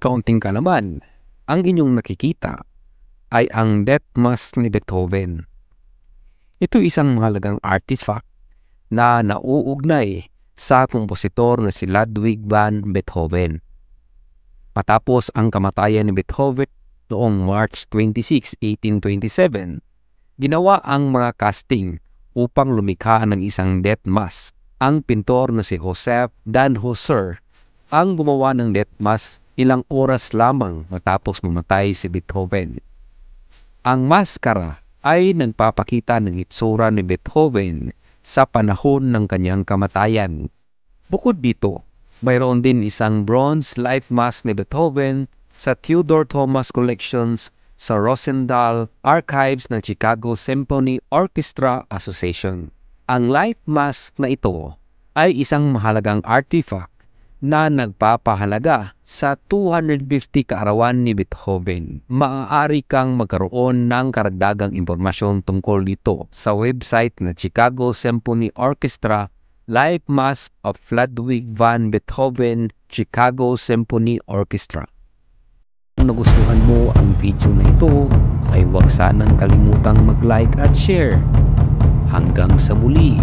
kaunting kalaman, ang inyong nakikita ay ang Death Mass ni Beethoven. Ito isang mahalagang artifact na nauugnay sa kompositor na si Ludwig van Beethoven. Matapos ang kamatayan ni Beethoven noong March 26, 1827, ginawa ang mga casting upang lumikha ng isang Death Mass. Ang pintor na si Joseph Dannhauser ang gumawa ng Death Mass ilang oras lamang matapos mamatay si Beethoven. Ang maskara ay nagpapakita ng itsura ni Beethoven sa panahon ng kanyang kamatayan. Bukod dito, mayroon din isang bronze life mask ni Beethoven sa Theodore Thomas Collections sa Rosendahl Archives ng Chicago Symphony Orchestra Association. Ang life mask na ito ay isang mahalagang artifact na nagpapahalaga sa 250 kaarawan ni Beethoven. Maaari kang magkaroon ng karagdagang impormasyon tungkol dito sa website na Chicago Symphony Orchestra Life Mask of Ludwig van Beethoven, Chicago Symphony Orchestra. Kung nagustuhan mo ang video na ito, ay huwag sanang kalimutang mag-like at share. Hanggang sa muli!